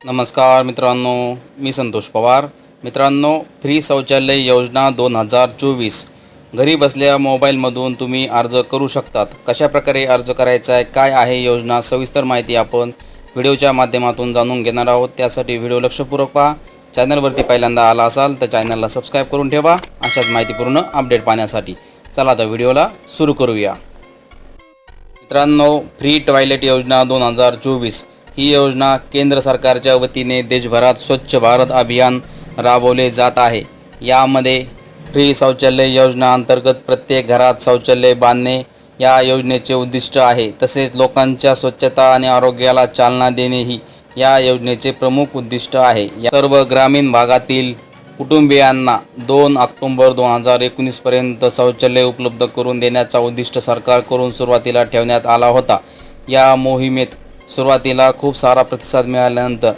नमस्कार मित्रांनो, मी संतोष पवार. मित्रांनो, फ्री शौचालय योजना 2024 घरी बसल्या मोबाईलमधून तुम्ही अर्ज करू शकतात. कशा प्रकारे अर्ज करायचा आहे, काय आहे योजना, सविस्तर माहिती आपण व्हिडिओच्या माध्यमातून जाणून घेणार आहोत. त्यासाठी व्हिडिओ लक्षपूर्वक पहा. चॅनलवरती पहिल्यांदा आला असाल तर चॅनलला सबस्क्राईब करून ठेवा अशाच माहितीपूर्ण अपडेट पाहण्यासाठी. चला आता व्हिडिओला सुरू करूया. मित्रांनो, फ्री टॉयलेट योजना 2024 ही योजना केंद्र सरकारच्या वतीने देशभरात स्वच्छ भारत अभियान राबवले जात आहे. यामध्ये फ्री शौचालय योजना अंतर्गत प्रत्येक घरात शौचालय बांधणे या योजनेचे उद्दिष्ट आहे. तसेच लोकांच्या स्वच्छता आणि आरोग्याला चालना देणे ही या योजनेचे प्रमुख उद्दिष्ट आहे. या सर्व ग्रामीण भागातील कुटुंबियांना 2 ऑक्टोबर 2019 पर्यंत शौचालय उपलब्ध करून देण्याचा उद्दिष्ट सरकारकडून सुरुवातीला ठेवण्यात आला होता. या मोहिमेत सुरुवातीला खूप सारा प्रतिसाद मिळाल्यानंतर